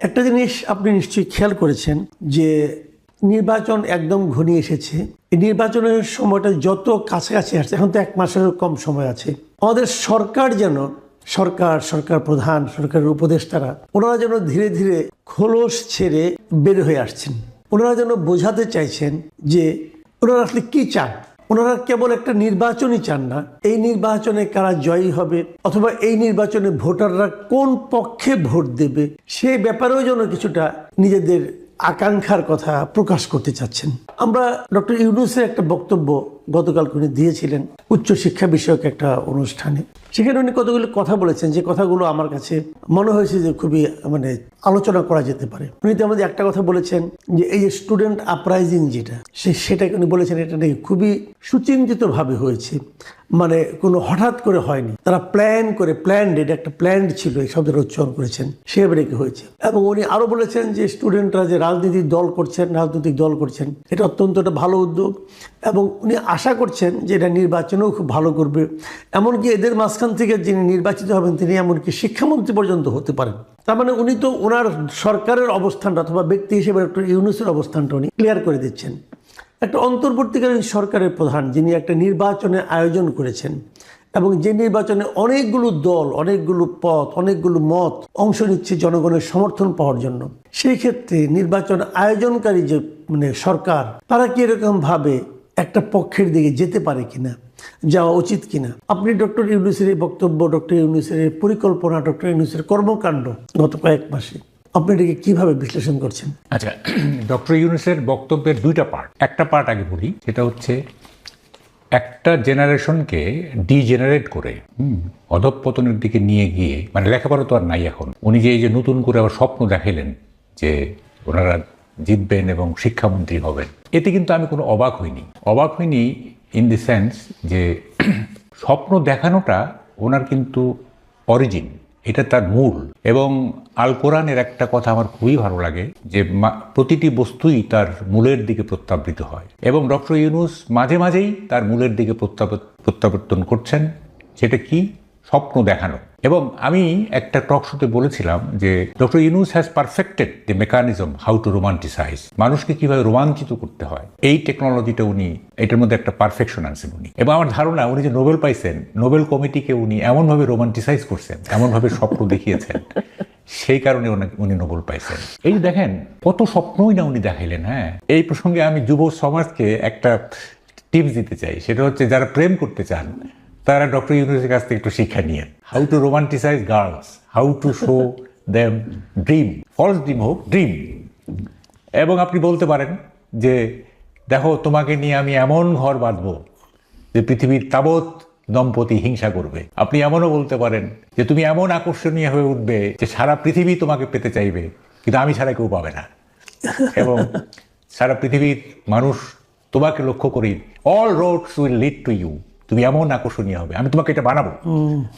একটা জিনিস আপনি নিশ্চয়ই খেয়াল করেছেন যে নির্বাচন একদম ঘনিয়ে এসেছে। এই নির্বাচনের সময়টা যত কাছাকাছি আসছে, এখন তো 1 মাসেরও কম সময় আছে, আমাদের সরকার যেন সরকার প্রধান, সরকারের উপদেষ্টারা, ওনারা যেন ধীরে ধীরে খোলস ছেড়ে বের হয়ে আসছেন। ওনারা যেন বোঝাতে চাইছেন যে ওনারা আসলে কি চান। ওনারা কেবল একটা নির্বাচনই চান না, এই নির্বাচনে কারা জয়ী হবে অথবা এই নির্বাচনে ভোটাররা কোন পক্ষে ভোট দেবে সেই ব্যাপারেও যেন কিছুটা নিজেদের আকাঙ্ক্ষার কথা প্রকাশ করতে চাচ্ছেন। আমরা ডক্টর ইউনূসের একটা বক্তব্য গতকাল উনি দিয়েছিলেন উচ্চশিক্ষা বিষয়ক একটা অনুষ্ঠানে। সেখানে উনি কতগুলো কথা বলেছেন যে কথাগুলো আমার কাছে মনে হয়েছে যে খুবই আলোচনা করা যেতে পারে। উনি তো আমাদের একটা কথা বলেছেন যে এই যে স্টুডেন্ট আপরাইজিং যেটা সেটাকে উনি বলেছেন এটা নাকি খুবই সুচিন্তিতভাবে হয়েছে, কোনো হঠাৎ করে হয়নি, তারা এটা একটা প্ল্যান্ড ছিল, এই শব্দের উচ্চারণ করেছেন, সেভাবে রেখে হয়েছে। এবং উনি আরো বলেছেন যে স্টুডেন্টরা যে রাজনৈতিক দল করছেন এটা অত্যন্ত একটা ভালো উদ্যোগ এবং উনি আশা করছেন যে এটা নির্বাচনেও খুব ভালো করবে। এমনকি এদের মাঝখান থেকে যিনি নির্বাচিত হবেন তিনি এমনকি শিক্ষামন্ত্রী পর্যন্ত হতে পারেন। তার মানে উনি তো ওনার সরকারের অবস্থানটা অথবা ব্যক্তি হিসেবে ডক্টর ইউনূসের অবস্থানটা উনি ক্লিয়ার করে দিচ্ছেন। একটা অন্তর্বর্তীকালীন সরকারের প্রধান যিনি একটা নির্বাচনের আয়োজন করেছেন এবং যে নির্বাচনে অনেকগুলো দল, অনেকগুলো পথ, অনেকগুলো মত অংশ নিচ্ছে জনগণের সমর্থন পাওয়ার জন্য, সেই ক্ষেত্রে নির্বাচন আয়োজনকারী যে সরকার, তারা কি এরকম ভাবে একটা পক্ষের দিকে যেতে পারে কিনা, যাওয়া উচিত কিনা? আপনি ডক্টর ইউনূসের এই বক্তব্য, ডক্টর ইউনূসের এই পরিকল্পনা, ডক্টর ইউনূসের কর্মকাণ্ড গত কয়েক মাসে আপনি এটাকে কিভাবে বিশ্লেষণ করছেন? আচ্ছা, ডক্টর ইউনূসের বক্তব্যের 2টা পার্ট। একটা পার্ট আগে বলি, সেটা হচ্ছে একটা জেনারেশনকে ডিজেনারেট করে অধঃপতনের দিকে নিয়ে গিয়ে, লেখাপড়া তো আর নাই এখন, উনি যে এই যে নতুন করে আবার স্বপ্ন দেখাইলেন যে ওনারা জিতবেন এবং শিক্ষামন্ত্রী হবেন, এতে কিন্তু আমি কোনো অবাক হইনি ইন দি সেন্স যে স্বপ্ন দেখানোটা ওনার কিন্তু অরিজিন, এটা তার মূল। এবং আল কোরআনের একটা কথা আমার খুবই ভালো লাগে যে প্রতিটি বস্তুই তার মূলের দিকে প্রত্যাবৃত হয়, এবং ডক্টর ইউনূস মাঝে মাঝেই তার মূলের দিকে প্রত্যাবর্তন করছেন। সেটা কি? স্বপ্ন দেখানো। এবং আমি একটা টক শোতে বলেছিলাম যে doctor Yunus has perfected the mechanism how to romanticise, মানুষকে কিভাবে রোমাঞ্চিত করতে হয়, এই টেকনোলজিটা উনি, এটার মধ্যে একটা পারফেকশন আনছেন উনি। এবং আমার ধারণা উনি যে নোবেল পাইছেন, নোবেল কমিটিকে উনি এমনভাবে রোমান্টিসাইজ করছেন, এমনভাবে স্বপ্ন দেখিয়েছেন, সেই কারণে উনি নোবেল পাইছেন। এই যে দেখেন কত স্বপ্নই না উনি দেখাইলেন। হ্যাঁ, এই প্রসঙ্গে আমি যুব সমাজকে একটা টিপস দিতে চাই, সেটা হচ্ছে যারা প্রেম করতে চান তারা ডক্টর ইউনূসের কাছ থেকে একটু শিক্ষা নিয়ে, how to romanticise girls, how to show them dream, false dream হোক, ড্রিম। এবং আপনি বলতে পারেন যে দেখো তোমাকে নিয়ে আমি এমন ঘর বাঁধবো যে পৃথিবীর তাবৎ দম্পতি হিংসা করবে। আপনি এমনও বলতে পারেন যে তুমি এমন আকর্ষণীয় হয়ে উঠবে যে সারা পৃথিবী তোমাকে পেতে চাইবে, কিন্তু আমি ছাড়া কেউ পাবে না। এবং সারা পৃথিবীর মানুষ তোমাকে লক্ষ্য করি, all roads will lead to you, তুমি এমন আকর্ষণীয় হবে, আমি তোমাকে এটা বানাবো,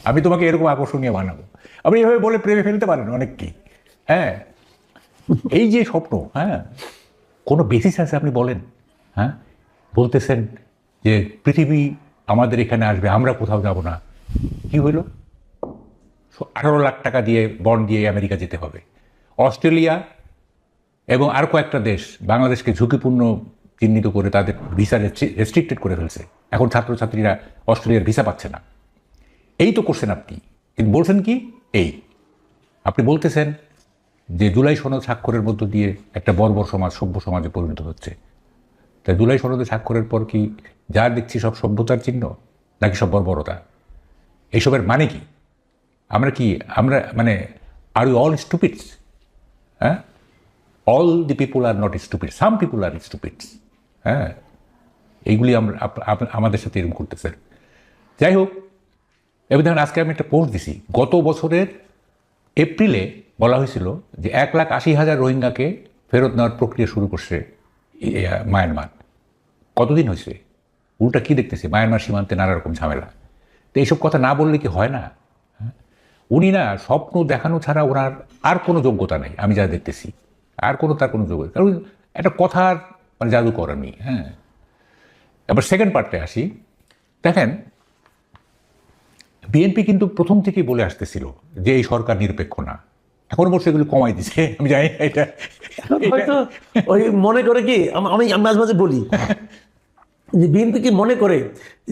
আমি তোমাকে এরকম আকর্ষণীয় বানাবো। আপনি এভাবে বলে প্রেমে ফেলতে পারেন অনেককেই। হ্যাঁ, এই যে স্বপ্ন, হ্যাঁ, কোনো বেসিস আছে আপনি বলেন? হ্যাঁ, বলতেছেন যে পৃথিবী আমাদের এখানে আসবে, আমরা কোথাও যাব না। কি হইল? 18 লাখ টাকা দিয়ে বন্ড দিয়ে আমেরিকা যেতে হবে। অস্ট্রেলিয়া এবং আর কয়েকটা দেশ বাংলাদেশকে ঝুঁকিপূর্ণ চিহ্নিত করে তাদের ভিসা রেস্ট্রিক্টেড করে ফেলছে। এখন ছাত্রছাত্রীরা অস্ট্রেলিয়ার ভিসা পাচ্ছে না। এই তো করছেন আপনি, কিন্তু বলছেন কি? আপনি বলতেছেন যে জুলাই সনদ স্বাক্ষরের মধ্য দিয়ে একটা বর্বর সমাজ সভ্য সমাজে পরিণত হচ্ছে। তাই জুলাই সনদে স্বাক্ষরের পর কি যা দেখছি সব সভ্যতার চিহ্ন, নাকি সব বর্বরতা? এইসবের মানে কি? আমরা আর ইউ অল স্টুপিডস? হ্যাঁ, all the people are not stupid, some people are stupids. হ্যাঁ, এইগুলি আমাদের সাথে এরকম করতেছে। যাই হোক, এবার দেখেন আজকে আমি একটা পোস্ট দিছি, গত বছরের এপ্রিলে বলা হয়েছিল যে 1,80,000 রোহিঙ্গাকে ফেরত নেওয়ার প্রক্রিয়া শুরু করছে মায়ানমার। কতদিন হয়েছে? উল্টা কি দেখতেছি, মায়ানমার সীমান্তে নানা রকম ঝামেলা। তো এইসব কথা না বললে কি হয় না? উনি না স্বপ্ন দেখানো ছাড়া ওনার আর কোনো যোগ্যতা নেই, আমি যা দেখতেছি তার কোনো যোগ্যতা, কারণ একটা কথার জাদু করেনি। হ্যাঁ, এবার সেকেন্ড পার্টে আসি। দেখেন, বিএনপি কিন্তু প্রথম থেকেই বলে আসতেছিল যে এই সরকার নিরপেক্ষ না, এখন অবশ্য এগুলো কমাই দিছে, আমি জানি না এটা হয়তো ওই মনে করে কি আমি মাঝে মাঝে বলি যে বিএনপি কি মনে করে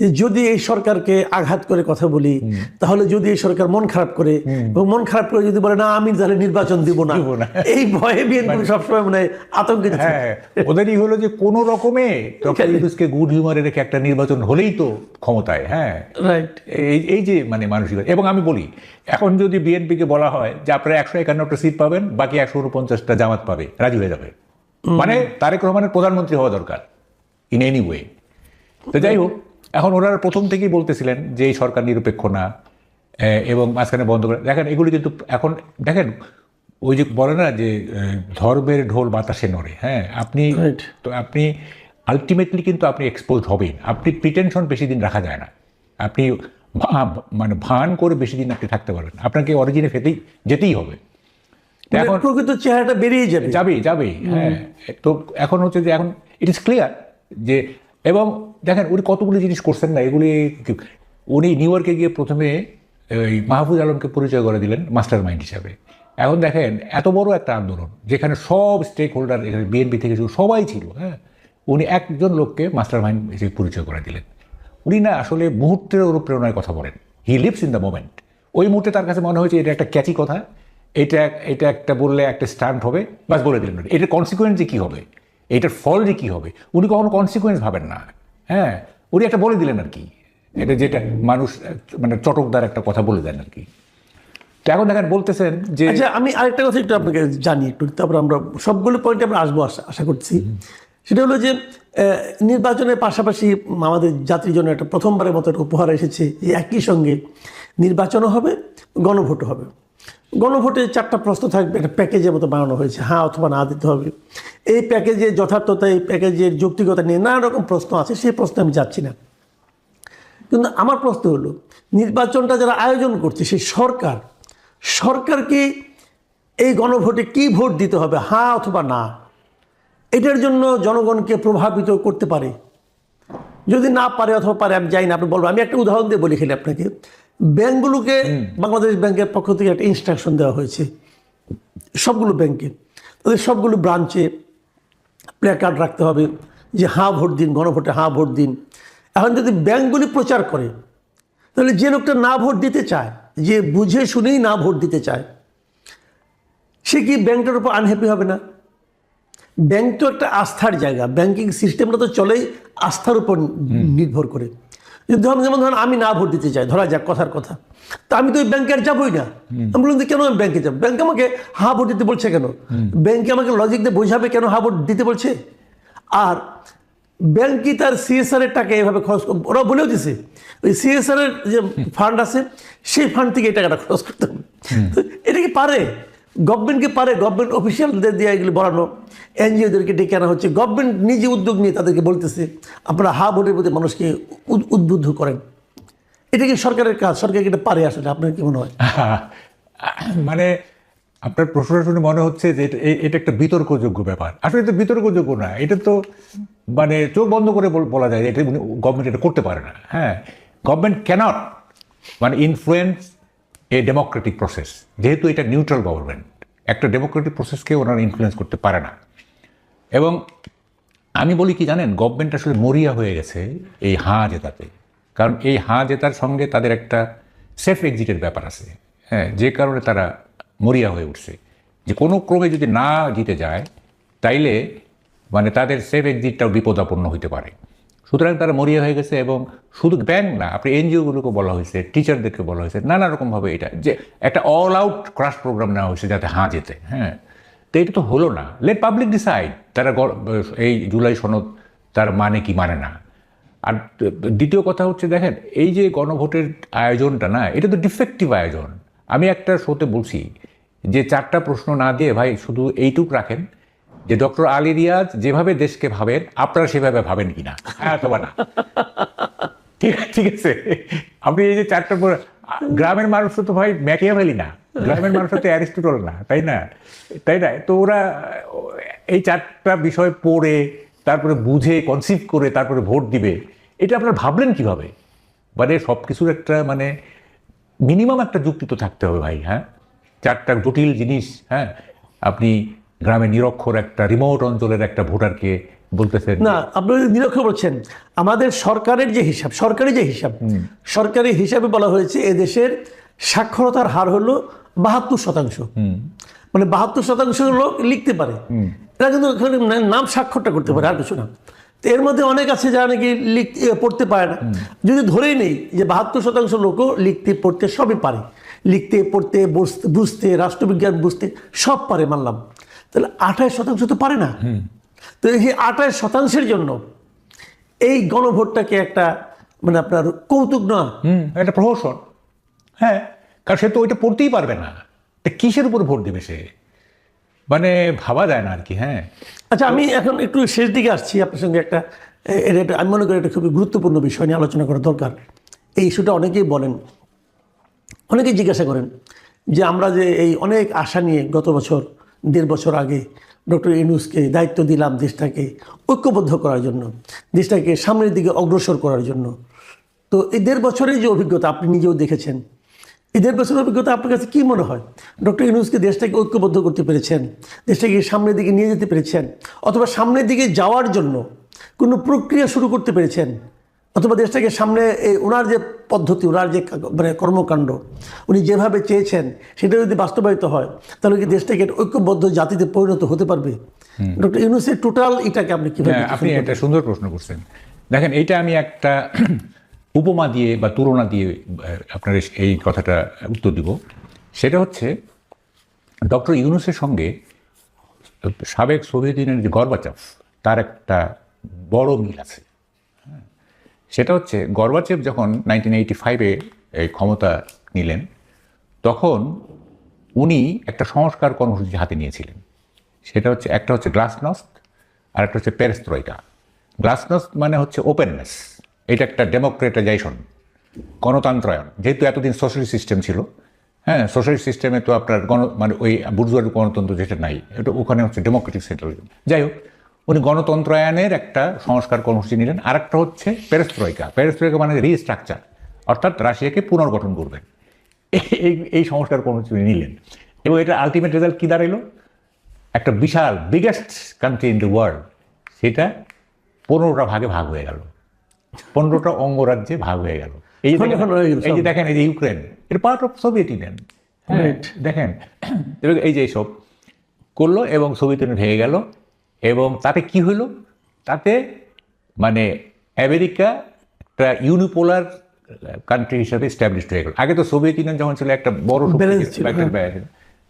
যে যদি এই সরকারকে আঘাত করে কথা বলি, তাহলে যদি এই সরকার মন খারাপ করে এবং মন খারাপ করে যদি বলে না আমি তাহলে নির্বাচন দিব না, এই ভয়ে বিএনপি সবসময় মনে হয় আতঙ্কিত থাকে। হ্যাঁ, ওদেরই হলো যে কোনো রকমে ডক্টর ইউনূসকে গুড হিউমারে রেখে একটা নির্বাচন হলেই তো ক্ষমতায়। হ্যাঁ, রাইট। এই যে মানে মানসিকতা। এবং আমি বলি এখন যদি বিএনপিকে বলা হয় যে আপনারা 151টা সিট পাবেন, বাকি 149টা জামাত পাবে, রাজি হয়ে যাবে। মানে তারেক রহমানের প্রধানমন্ত্রী হওয়া দরকার ইন এনি ওয়ে। তো যাই হোক, এখন ওনারা প্রথম থেকেই বলতেছিলেন যে এই সরকার নিরপেক্ষ না এবং মাঝখানে বন্ধ করে। দেখেন এগুলি কিন্তু এখন দেখেন ওই যে বলে না যে ধর্মের ঢোল বাতাসে নড়ে। হ্যাঁ, আপনি আলটিমেটলি কিন্তু আপনি এক্সপোজ হবেন। আপনি প্রিটেনশন বেশি দিন রাখা যায় না। আপনি মানে ভান করে বেশি দিন আপনি থাকতে পারবেন, আপনাকে অরিজিনে যেতেই হবে। এখন প্রকৃত চেহারাটা বেরিয়ে যাবে। হ্যাঁ, তো এখন হচ্ছে যে এখন ইট ইজ ক্লিয়ার যে, এবং দেখেন উনি কতগুলি জিনিস করছেন না, এগুলি উনি নিউ ইয়র্কে গিয়ে প্রথমে ওই মাহফুজ আলমকে পরিচয় করে দিলেন মাস্টার মাইন্ড হিসাবে। এখন দেখেন এত বড় একটা আন্দোলন যেখানে সব স্টেক হোল্ডার, এখানে বিএনপি থেকে সবাই ছিল। হ্যাঁ, উনি একজন লোককে মাস্টার মাইন্ড হিসেবে পরিচয় করে দিলেন। উনি না আসলে মুহূর্তের অনুপ্রেরণায় কথা বলেন, he lives in the moment. ওই মুহূর্তে তার কাছে মনে হয়েছে এটা একটা ক্যাচি কথা, এটা একটা বললে একটা স্টান্ট হবে, বাস বলে দিলেন। এটার কনসিকুয়েন্স যে কী হবে, এটার ফল যে কী হবে, উনি কখনো কনসিকুয়েন্স ভাবেন না। হ্যাঁ, উনি একটা বলে দিলেন আর কি, এটা যেটা মানুষ মানে চটকদার একটা কথা বলে দেন আর কি। তো এখন দেখেন বলতেছেন যে, আচ্ছা আমি আরেকটা কথা একটু আপনাকে জানি একটু, তারপর আমরা সবগুলো পয়েন্টে আমরা আসবো আশা করছি। সেটা হলো যে নির্বাচনের পাশাপাশি আমাদের জাতির জন্য একটা প্রথমবারের মতো একটা উপহার এসেছে যে একই সঙ্গে নির্বাচনও হবে, গণভোটও হবে। গণভোটে 4টা প্রশ্ন থাকবে, একটা প্যাকেজের মতো বানানো হয়েছে, হ্যাঁ অথবা না দিতে হবে। এই প্যাকেজের যথার্থতা, এই প্যাকেজের যৌক্তিকতা নিয়ে নানা রকম প্রশ্ন আছে, সেই প্রশ্নে আমি যাচ্ছি না। কিন্তু আমার প্রশ্ন হলো নির্বাচনটা যারা আয়োজন করছে সেই সরকারকে এই গণভোটে কি ভোট দিতে হবে, হ্যাঁ অথবা না, এটার জন্য জনগণকে প্রভাবিত করতে পারে। যদি না পারে অথবা পারে আমি জানি না, আপনি বলবো। আমি একটা উদাহরণ দিয়ে বলি খেলে আপনাকে। ব্যাংকগুলোকে বাংলাদেশ ব্যাংকের পক্ষ থেকে একটা ইনস্ট্রাকশন দেওয়া হয়েছে সবগুলো ব্যাংকে, তাদের সবগুলো ব্রাঞ্চে প্লে কার্ড রাখতে হবে যে হ্যাঁ ভোট দিন, গণভোটে হ্যাঁ ভোট দিন। এখন যদি ব্যাংকগুলি প্রচার করে, তাহলে যে লোকটা না ভোট দিতে চায়, যে বুঝে শুনেই না ভোট দিতে চায়, সে কি ব্যাংকটার উপর আনহ্যাপি হবে না? ব্যাংক তো একটা আস্থার জায়গা, ব্যাংকিং সিস্টেমটা তো চলেই আস্থার উপর নির্ভর করে। যেমন ধরেন আমি না ভোট দিতে চাই, ধরা যাক কথার কথা, তা আমি তো ওই ব্যাংকে আর যাবোই না। আমি বললাম যে কেন আমি ব্যাংকে যাবো? ব্যাংক আমাকে হ্যাঁ ভোট দিতে বলছে কেন? ব্যাংকে আমাকে লজিক দিয়ে বোঝাবে কেন হ্যাঁ ভোট দিতে বলছে? আর ব্যাংক কি তার সিএসআর এর টাকা এভাবে খরচ, ওরা বলেও দিছে ওই সিএসআর এর যে ফান্ড আছে সেই ফান্ড থেকে এই টাকাটা খরচ করতে হবে। এটা কি পারে? গভর্নমেন্টকে পারে? গভর্নমেন্ট অফিসিয়ালদের দিয়ে এগুলি বলানো, এনজিওদেরকে ডেকে আনা হচ্ছে, গভর্নমেন্ট নিজে উদ্যোগ নিয়ে তাদেরকে বলতেছে আপনারা হা ভোটের প্রতি মানুষকে উদ্বুদ্ধ করেন। এটা কি সরকারের কাজ? সরকার এটা পারে আসলে? আপনার কি মনে হয়? মানে আপনার প্রশ্নটা শুনে মনে হচ্ছে যে এটা একটা বিতর্কযোগ্য ব্যাপার। আসলে এটা বিতর্কযোগ্য না, এটা তো মানে চোখ বন্ধ করে বলা যায় এটা গভর্নমেন্ট এটা করতে পারে না। হ্যাঁ, গভর্নমেন্ট ক্যানট মানে ইনফ্লুয়েন্স এ ডেমোক্রেটিক প্রসেস, যেহেতু এটা নিউট্রাল গভর্নমেন্ট, একটা ডেমোক্রেটিক প্রসেসকে ওনারা ইনফ্লুয়েন্স করতে পারে না। এবং আমি বলি কি জানেন, গভর্নমেন্ট আসলে মরিয়া হয়ে গেছে এই হাঁ জেতাতে। কারণ এই হাঁ জেতার সঙ্গে তাদের একটা সেফ এক্সিটের ব্যাপার আছে। হ্যাঁ, যে কারণে তারা মরিয়া হয়ে উঠছে যে কোনো ক্রমে যদি না জিতে যায় তাইলে মানে তাদের সেফ এক্সিটটাও বিপদাপন্ন হইতে পারে। সুতরাং তারা মরিয়া হয়ে গেছে। এবং শুধু ব্যাংক না, আপনি এনজিওগুলোকে বলা হয়েছে, টিচারদেরকে বলা হয়েছে, নানা রকমভাবে এটা যে একটা অল আউট ক্রাশ প্রোগ্রাম নেওয়া হয়েছে যাতে হাঁ জেতে। হ্যাঁ, তো এটা তো হলো না। লেট পাবলিক ডিসাইড তারা এই জুলাই সনদ তার মানে কি মানে না। আর দ্বিতীয় কথা হচ্ছে দেখেন এই যে গণভোটের আয়োজনটা না, এটা তো ডিফেক্টিভ আয়োজন। আমি একটা শোতে বলছি যে 4টা প্রশ্ন না দিয়ে ভাই শুধু এইটুক রাখেন যে ডক্টর আলী রিয়াজ যেভাবে দেশকে ভাবেন আপনারা সেভাবে ভাবেন কিনা, হ্যাঁ অথবা না। ঠিক আছে, আপনি এই যে 4টা গ্রামের মানুষ তো ভাই ম্যাকিয়াভেলি না, গ্রামের মানুষ তো অ্যারিস্টটল না, তাই না? তো ওরা এই 4টা বিষয় পড়ে তারপরে বুঝে কনসিভ করে তারপরে ভোট দিবে, এটা আপনারা ভাবলেন কিভাবে? মানে সব কিছুর একটা মানে মিনিমাম একটা যুক্তি তো থাকতে হবে ভাই। হ্যাঁ, চারটা জটিল জিনিস, হ্যাঁ, আপনি গ্রামে নিরক্ষর একটা রিমোট অঞ্চলের একটা ভোটারকে বলতেছেন না, আপনি নিরক্ষর বলছেন। আমাদের সরকারের যে হিসাব, সরকারি হিসাবে বলা হয়েছে এদেশের সাক্ষরতার হার হলো 72%। মানে 72% লোক লিখতে পারে, এরা কিন্তু ওখানে নাম স্বাক্ষরটা করতে পারে, আর কিছু না। তো এর মধ্যে অনেক আছে যারা নাকি পড়তে পারে না। যদি ধরেই নেই যে 72% লোকও লিখতে পড়তে সবই পারে, লিখতে পড়তে বুঝতে রাষ্ট্রবিজ্ঞান বুঝতে সব পারে, মানলাম, তাহলে 28% তো পারে না। তো এই 28%-এর জন্য এই গণভোটটাকে একটা মানে আপনার কৌতুক না, একটা প্রহসন। হ্যাঁ, কারণ সে তো ওইটা পড়তেই পারবে না, তা কিসের উপর ভোট দেবে সে, মানে ভাবা যায় না আর কি। হ্যাঁ, আচ্ছা, আমি এখন একটু শেষ দিকে আসছি আপনার সঙ্গে একটা আমি মনে করি একটা খুবই গুরুত্বপূর্ণ বিষয় নিয়ে আলোচনা করা দরকার। এই ইস্যুটা অনেকেই বলেন, অনেকেই জিজ্ঞাসা করেন যে আমরা যে এই অনেক আশা নিয়ে গত বছর 1.5 বছর আগে ডক্টর ইউনূসকে দায়িত্ব দিলাম দেশটাকে ঐক্যবদ্ধ করার জন্য, দেশটাকে সামনের দিকে অগ্রসর করার জন্য, তো এই 1.5 বছরের যে অভিজ্ঞতা আপনি নিজেও দেখেছেন, এই 1.5 বছরের অভিজ্ঞতা আপনার কাছে কী মনে হয়? ডক্টর ইউনূসকে দেশটাকে ঐক্যবদ্ধ করতে পেরেছেন, দেশটাকে সামনের দিকে নিয়ে যেতে পেরেছেন, অথবা সামনের দিকে যাওয়ার জন্য কোনো প্রক্রিয়া শুরু করতে পেরেছেন, অথবা দেশটাকে সামনে ওনার যে পদ্ধতি, ওনার যে মানে কর্মকাণ্ড উনি যেভাবে চেয়েছেন সেটা যদি বাস্তবায়িত হয় তাহলে কি দেশটাকে ঐক্যবদ্ধ জাতিতে পরিণত হতে পারবে? ডক্টর ইউনূসের টোটাল এটাকে আপনি কীভাবে? আপনি একটা সুন্দর প্রশ্ন করছেন। দেখেন, এইটা আমি একটা উপমা দিয়ে বা তুলনা দিয়ে আপনার এই কথাটা উত্তর দিব। সেটা হচ্ছে ডক্টর ইউনূসের সঙ্গে সাবেক সোভিয়েত ইউনিয়নের যে গর্বাচেভ, তার একটা বড় মিল আছে। সেটা হচ্ছে গর্বাচেভ যখন 1985-এ এই ক্ষমতা নিলেন, তখন উনি একটা সংস্কার কর্মসূচি হাতে নিয়েছিলেন। সেটা হচ্ছে, একটা হচ্ছে গ্লাসনস্ট আর একটা হচ্ছে পেরেস্ত্রয়িকা। গ্লাসনস্ট মানে হচ্ছে ওপেননেস, এটা একটা ডেমোক্রেটাইজেশন, গণতন্ত্রায়ন। যেহেতু এতদিন সোশ্যালিস্ট সিস্টেম ছিল, হ্যাঁ, সোশ্যালিস্ট সিস্টেমে তো আপনার মানে ওই বুর্জোয়ার গণতন্ত্র যেটা নাই, এটা ওখানে হচ্ছে ডেমোক্রেটিক সেন্ট্রালিজম। যাই হোক, উনি গণতন্ত্রায়নের একটা সংস্কার কর্মসূচি নিলেন। আর একটা হচ্ছে পেরেস্ত্রয়িকা। পেরেস্ত্রয়িকা মানে রিস্ট্রাকচার, অর্থাৎ রাশিয়াকে পুনর্গঠন করবেন। এই সংস্কার কর্মসূচি নিলেন, এবং এটা আলটিমেট রেজাল্ট কী দাঁড়াইল? একটা বিশাল biggest country in the world, সেটা 15টা ভাগে ভাগ হয়ে গেল, 15টা অঙ্গরাজ্যে ভাগ হয়ে গেল। এই যে দেখেন, এই যে ইউক্রেন, এটা পার্ট অফ সোভিয়েত ইউনিয়ন। দেখেন, এই যে এইসব করলো এবং সোভিয়েত ইউনিয়ন ভেঙে গেল। এবং তাতে কি হইল? তাতে মানে আমেরিকা একটা ইউনিপোলার কান্ট্রি হিসাবে স্ট্যাবলিশড হয়ে গেল। আগে তো সোভিয়েত ইউনিয়ন যখন ছিল একটা বড়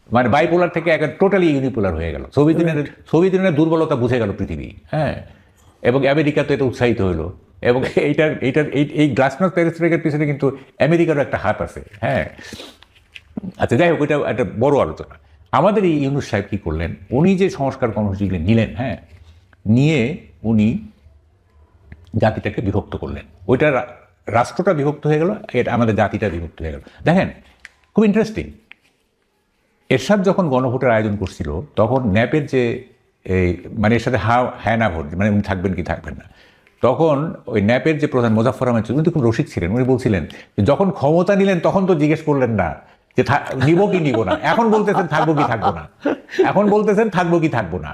মানে বাইপোলার থেকে একটা টোটালি ইউনিপোলার হয়ে গেল। সোভিয়েত ইউনিয়নের দুর্বলতা বুঝে গেল পৃথিবী, হ্যাঁ, এবং আমেরিকা তো এটা উৎসাহিত হইলো। এবং এই গ্লাসনস্ট পেরেস্ত্রয়িকার পিছনে কিন্তু আমেরিকারও একটা হাত আছে, হ্যাঁ। আচ্ছা, যাই হোক, এটা একটা বড় আলোচনা। আমাদের এই ইউনূস সাহেব কী করলেন? উনি যে সংস্কার কর্মসূচিগুলি নিলেন, হ্যাঁ, নিয়ে উনি জাতিটাকে বিভক্ত করলেন। ওইটা রাষ্ট্রটা বিভক্ত হয়ে গেল, এটা আমাদের জাতিটা বিভক্ত হয়ে গেল। দেখেন, খুব ইন্টারেস্টিং। এরশাদ যখন গণভোটের আয়োজন করছিল, তখন ন্যাপের যে এই মানে এর সাথে হ্যাঁ না ভোট, মানে উনি থাকবেন কি থাকবেন না, তখন ওই ন্যাপের যে প্রধান মোজাফফর আহমেদ, উনি তো খুব রসিক ছিলেন। উনি বলছিলেন যে যখন ক্ষমতা নিলেন তখন তো জিজ্ঞেস করলেন না যে নিব কি নিব না, এখন বলতেছেন থাকবো কি থাকবো না, এখন বলতেছেন থাকবো কি থাকবো না।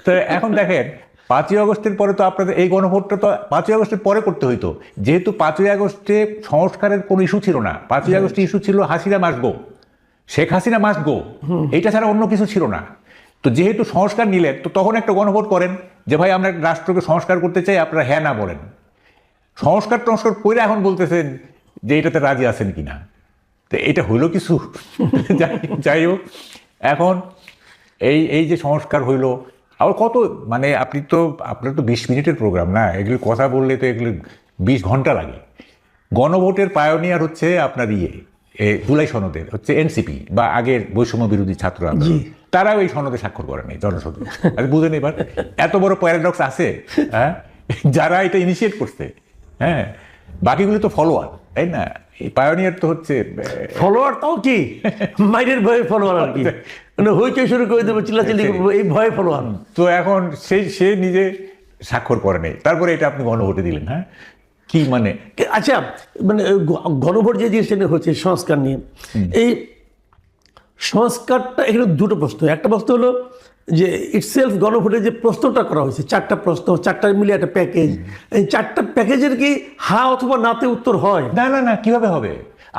তো এখন দেখেন, 5ই আগস্টের পরে তো আপনাদের এই গণভোটটা তো 5ই আগস্টের পরে করতে হইতো, যেহেতু 5ই আগস্টে সংস্কারের কোনো ইস্যু ছিল না। 5ই আগস্টে ইস্যু ছিল Hasina must go, Sheikh Hasina must go, এইটা ছাড়া অন্য কিছু ছিল না। তো যেহেতু সংস্কার নিলেন, তো তখন একটা গণভোট করেন যে ভাই আমরা রাষ্ট্রকে সংস্কার করতে চাই, আপনারা হ্যাঁ না বলেন। সংস্কার করে এখন বলতেছেন যে এটাতে রাজি আছেন কিনা। তো এটা হইল কিছু। যাই হোক, এখন এই যে সংস্কার হইল, আবার কত মানে আপনার তো 20 মিনিটের প্রোগ্রাম না, এগুলো কথা বললে তো এগুলো 20 ঘন্টা লাগে। গণভোটের পায়োনিয়ার হচ্ছে আপনার জুলাই সনদের হচ্ছে এনসিপি বা আগের বৈষম্য বিরোধী ছাত্র আন্দোলন, তারাও এই সনদে স্বাক্ষর করে নাই, জনসংযোগ। বুঝেন এবার এত বড় প্যারাডক্স আছে, হ্যাঁ, যারা এটা ইনিশিয়েট করছে, হ্যাঁ, বাকিগুলি তো ফলোয়ার, তাই না? এই পায়োনিয়ার তো হচ্ছে ফলোয়ার, তাও কি মাইরের ভয়ে ফলোয়ার আর কি, মানে হইচই শুরু করে দেবো, চিল্লাচিল্লি করবো, এই ভয়ে ফলোয়ার। তো এখন সে নিজে স্বাক্ষর করে নেই, তারপরে এটা আপনি গণভোটে দিলেন, হ্যাঁ, কি মানে? আচ্ছা, মানে গণভোট যে জিনিসটা নিয়ে হচ্ছে সংস্কার নিয়ে, এই সংস্কারটা এখানে দুটো প্রশ্ন। একটা প্রশ্ন হলো যে ইটসেলফ গণভোটে যে প্রশ্নটা করা হয়েছে, 4টা প্রশ্ন, 4টা মিলিয়ে একটা প্যাকেজ, এই 4টা প্যাকেজের কি হ্যাঁ অথবা নাতে উত্তর হয়? না না না, কিভাবে হবে?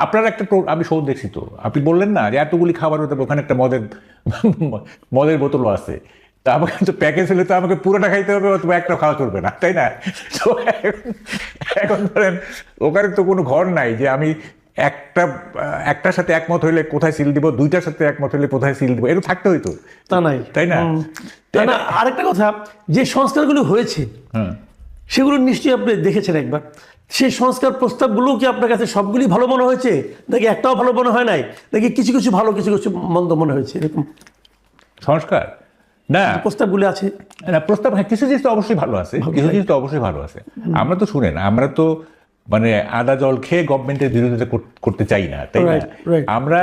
আপনার একটা আমি শো দেখছি তো, আপনি বললেন না যে এতগুলি খাবার হতে হবে, ওখানে একটা মদের বোতলও আছে, তা আমাকে তো প্যাকেজ হলে তো আমাকে পুরোটা খাইতে হবে, অথবা একটা খাওয়া চলবে না, তাই না? তো এখন ধরেন ওখানে তো কোনো ঘর নাই যে আমি একটার সাথে একমত হইলে কোথায় সিল দিব, দুইটার সাথে একমত হইলে কোথায় সিল দিব, এটা থাকতে হইতো, তা নাই, তাই না? তাই না? আরেকটা কথা, যে সংস্কারগুলো হয়েছে সেগুলো নিশ্চয়ই আপনি দেখেছেন একবার। সেই সংস্কার প্রস্তাবগুলো কি আপনার কাছে সবগুলি ভালো মনে হয়েছে, নাকি একটাও ভালো মনে হয় নাই, নাকি কিছু কিছু ভালো কিছু কিছু মন্দ মনে হয়েছে? এরকম সংস্কার না প্রস্তাবগুলো আছে না, প্রস্তাব, হ্যাঁ, কিছু জিনিস তো অবশ্যই ভালো আছে, কিছু জিনিস তো অবশ্যই ভালো আছে। আমরা তো শুনেন, আমরা তো মানে আদা জল খেয়ে গভর্নমেন্টের বিরোধিতা করতে চাই না, তাই না? Right. আমরা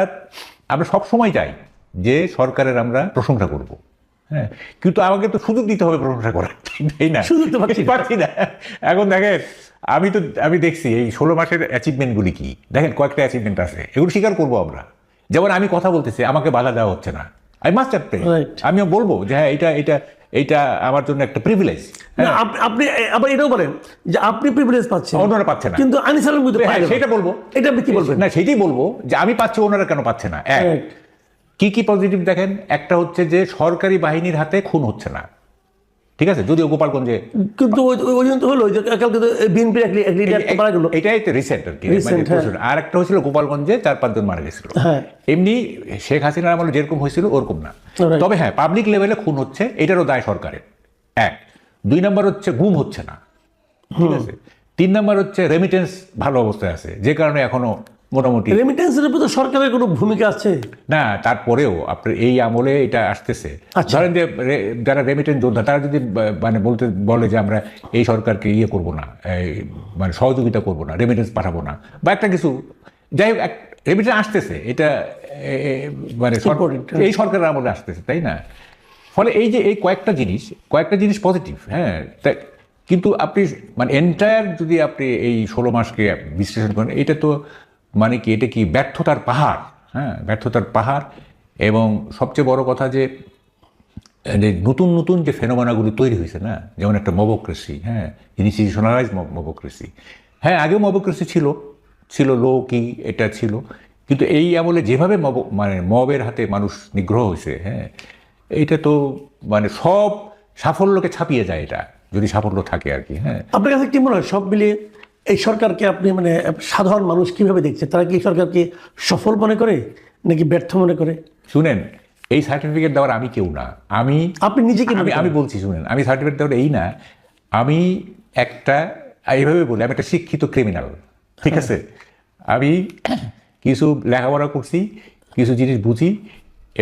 সব সময় চাই যে সরকারের আমরা প্রশংসা করব, হ্যাঁ, কিন্তু আমাকে তো সুযোগ দিতে হবে প্রশংসা করার, তাই না? সুযোগ তো পাচ্ছি না। এখন দেখেন, আমি দেখছি এই 16 মাসের অ্যাচিভমেন্টগুলি কি, দেখেন কয়েকটা অ্যাচিভমেন্ট আছে, এগুলো স্বীকার করবো আমরা। যেমন আমি কথা বলতেছি, আমাকে বাধা দেওয়া হচ্ছে না, আই মাস্ট অ্যাপ্রেস। আমিও বলবো যে হ্যাঁ, এইটা আমার জন্য একটা প্রিভিলেজ। আপনি আবার এটাও বলেন যে আপনি প্রিভিলেজ পাচ্ছেন, অন্যরা পাচ্ছে না, কিন্তু আনিসারের মধ্যে সেটা বলবো। এটা আপনি কি বলবেন? না, সেটাই বলবো যে আমি পাচ্ছি, ওনারা কেন পাচ্ছে না। কি কি পজিটিভ দেখেন, একটা হচ্ছে যে সরকারি বাহিনীর হাতে খুন হচ্ছে না, ঠিক আছে, যদিও গোপালগঞ্জে, কিন্তু ওই জন্য তো হলো যে কালকে তো বিএনপির এক লিডার মারা গেল, এটাই তো রিসেন্ট আর কি। আর একটা হয়েছিল গোপালগঞ্জে 4-5 জন মারা গেছিল। এমনি শেখ হাসিনার আমলে যেরকম হয়েছিল ওরকম না, তবে হ্যাঁ পাবলিক লেভেলে খুন হচ্ছে, এটারও দায় সরকারের। 2 নম্বর হচ্ছে গুম হচ্ছে না, ঠিক আছে। 3 নম্বর হচ্ছে রেমিটেন্স ভালো অবস্থায় আছে, যে কারণে এখনো মোটামুটি। রেমিটেন্সের উপর তো সরকারের কোনো ভূমিকা আছে না, তারপরেও আপনার এই আমলে এটা আসতেছে। ধরেন যে যারা রেমিটেন্স যোদ্ধা, তারা যদি মানে বলে যে আমরা এই সরকারকে ইয়ে করবো না, মানে সহযোগিতা করবো না, রেমিটেন্স পাঠাবো না, বা একটা কিছু, যাই হোক, রেমিটেন্স আসতেছে, এটা মানে এই সরকারের আমলে আসতেছে, তাই না? ফলে এই যে এই কয়েকটা জিনিস পজিটিভ, হ্যাঁ। কিন্তু আপনি মানে এন্টায়ার যদি আপনি এই 16 মাসকে বিশ্লেষণ করেন, এটা তো মানে কি, এটা কি ব্যর্থতার পাহাড়, হ্যাঁ, ব্যর্থতার পাহাড়। এবং সবচেয়ে বড় কথা যে নতুন নতুন যে ফেনোমেনাগুলি তৈরি হয়েছে না, যেমন একটা মবক্রেসি, হ্যাঁ, ইনস্টিটিউশনালাইজ মবক্রেসি। হ্যাঁ, আগেও মবক্রেসি ছিল লো কি, এটা ছিল, কিন্তু এই আমলে যেভাবে মানে মবের হাতে মানুষ নিগ্রহ হয়েছে, হ্যাঁ, এইটা তো মানে সব সাফল্যকে ছাপিয়ে যায়, এটা যদি সাফল্য থাকে আর কি। হ্যাঁ, আপনার কাছে কি মনে হয় সব মিলিয়ে এই সরকারকে আপনি মানে সাধারণ মানুষ কিভাবে দেখছে? তারা কি সরকারকে সফল মনে করে নাকি ব্যর্থ মনে করে? শুনেন, এই সার্টিফিকেট দেওয়ার আমি কেউ না, আপনি নিজেকে আমি বলছি, শুনেন, আমি সার্টিফিকেট দেওয়ার এই না, আমি এইভাবে বলি, আমি একটা শিক্ষিত ক্রিমিনাল, ঠিক আছে। আমি কিছু লেখাপড়া করছি, কিছু জিনিস বুঝি,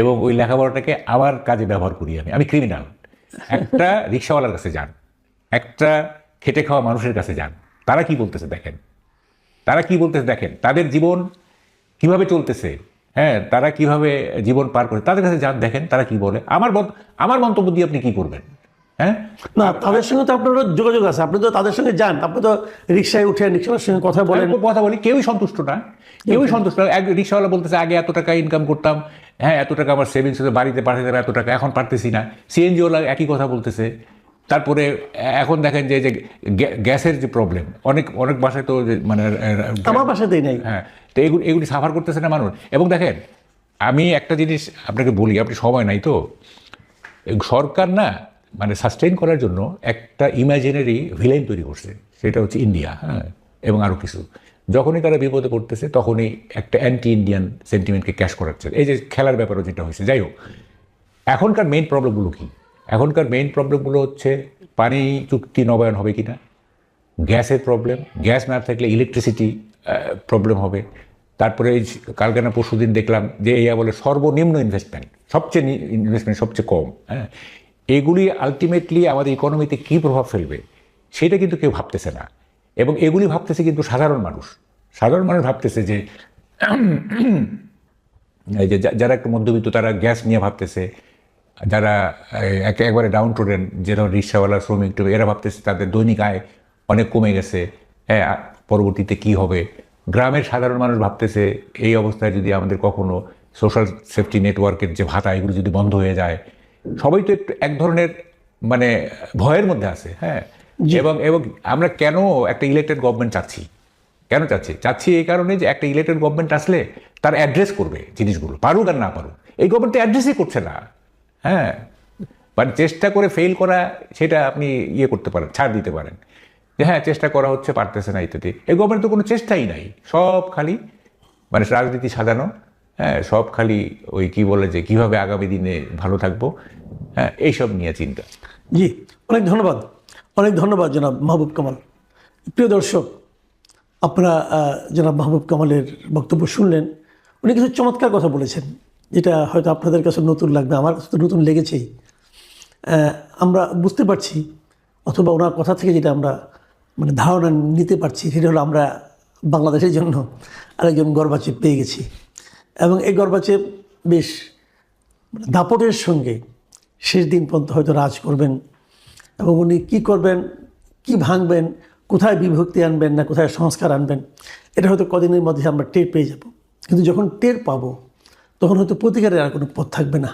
এবং ওই লেখাপড়াটাকে আমার কাজে ব্যবহার করি। আমি ক্রিমিনাল। একটা রিক্সাওয়ালার কাছে যান, একটা খেটে খাওয়া মানুষের কাছে যান, তারা কি বলতেছে দেখেন, তাদের জীবন কিভাবে চলতেছে, হ্যাঁ, তারা কিভাবে জীবন পার করে, তাদের কাছে যান, দেখেন তারা কি বলে। আমার মন্তব্য দিয়ে আপনি কি করবেন? হ্যাঁ, না, তাদের সঙ্গে তো আপনারও যোগাযোগ আছে, আপনি তো তাদের সঙ্গে যান, আপনি তো রিক্সায় উঠে রিক্সাওয়ালার সঙ্গে কথা বলি, কেউই সন্তুষ্ট না। এক রিক্সাওয়ালা বলতেছে আগে এত টাকা ইনকাম করতাম, হ্যাঁ, এত টাকা আমার সেভিংস হতে, বাড়িতে পাঠাতে হবে এত টাকা, এখন পারতেছি না। সিএনজিওয়ালা একই কথা বলতেছে। তারপরে এখন দেখেন যে গ্যাসের যে প্রবলেম, অনেক বাসায় তো মানে আমার বাসাতেই নাই, হ্যাঁ, তো এগুলি সাফার করতেছে না মানুষ। এবং দেখেন, আমি একটা জিনিস আপনাকে বলি, আপনি সময় নাই তো, সরকার না মানে সাস্টেইন করার জন্য একটা ইমাজিনারি ভিলেন তৈরি করছে, সেটা হচ্ছে ইন্ডিয়া, হ্যাঁ, এবং আরও কিছু। যখনই তারা বিপদে পড়তেছে, তখনই একটা অ্যান্টি ইন্ডিয়ান সেন্টিমেন্টকে ক্যাশ করাচ্ছে। এই যে খেলার ব্যাপারও যেটা হয়েছে, যাই হোক, এখনকার মেইন প্রবলেমগুলো কি? এখনকার মেইন প্রবলেমগুলো হচ্ছে পানি চুক্তি নবায়ন হবে কিনা, গ্যাসের প্রবলেম, গ্যাস না থাকলে ইলেকট্রিসিটি প্রবলেম হবে। তারপরে কালকে না পরশুদিন দেখলাম যে এই বলে সর্বনিম্ন ইনভেস্টমেন্ট, সবচেয়ে কম, হ্যাঁ। এগুলি আলটিমেটলি আমাদের ইকোনমিতে কী প্রভাব ফেলবে সেটা কিন্তু কেউ ভাবতেছে না। এবং এগুলি ভাবতেছে কিন্তু সাধারণ মানুষ ভাবতেছে যে এই যে যারা একটু মধ্যবিত্ত, তারা গ্যাস নিয়ে ভাবতেছে, যারা একবারে ডাউন টোডেন, যেরকম রিক্সাওয়ালা, শ্রমিক, এরা ভাবতেছে তাদের দৈনিক আয় অনেক কমে গেছে, হ্যাঁ, পরবর্তীতে কি হবে। গ্রামের সাধারণ মানুষ ভাবতেছে এই অবস্থায় যদি আমাদের কখনো সোশ্যাল সেফটি নেটওয়ার্কের যে ভাতা এগুলো যদি বন্ধ হয়ে যায়, সবাই তো একটু এক ধরনের মানে ভয়ের মধ্যে আছে। হ্যাঁ, এবং এবং আমরা কেন একটা ইলেক্টেড গভর্নমেন্ট চাচ্ছি, কেন চাচ্ছি এই কারণে যে একটা ইলেক্টেড গভর্নমেন্ট আসলে তার অ্যাড্রেস করবে জিনিসগুলো, পারুক আর না পারুক। এই গভর্নমেন্ট তো অ্যাড্রেসই করছে না। হ্যাঁ, মানে চেষ্টা করে ফেল করা, সেটা আপনি ইয়ে করতে পারেন, ছাড় দিতে পারেন যে হ্যাঁ চেষ্টা করা হচ্ছে, পারতেছে না ইত্যাদি। এই গভর্নমেন্ট তো কোনো চেষ্টাই নাই, সব খালি মানে রাজনীতি সাজানো। হ্যাঁ, সব খালি ওই কি বলে যে কীভাবে আগামী দিনে ভালো থাকবো, হ্যাঁ এইসব নিয়ে চিন্তা। জি, অনেক ধন্যবাদ, অনেক ধন্যবাদ জনাব মাহবুব কামাল। প্রিয় দর্শক, আপনারা জনাব মাহবুব কামালের বক্তব্য শুনলেন। উনি কিছু চমৎকার কথা বলেছেন, যেটা হয়তো আপনাদের কাছে নতুন লাগবে, আমার কাছে তো নতুন লেগেছেই। আমরা বুঝতে পারছি, অথবা ওনার কথা থেকে যেটা আমরা মানে ধারণা নিতে পারছি, সেটা হলো আমরা বাংলাদেশের জন্য আরেকজন গর্বাচেপ পেয়ে গেছি, এবং এই গর্বাচেপ বেশ দাপটের সঙ্গে শেষ দিন পর্যন্ত হয়তো রাজ করবেন, এবং উনি কী করবেন, কি ভাঙবেন, কোথায় বিভক্তি আনবেন না কোথায় সংস্কার আনবেন, এটা হয়তো কদিনের মধ্যে আমরা টের পেয়ে যাব। কিন্তু যখন টের পাবো তখন হয়তো প্রতিকারের আর কোনো পথ থাকবে না।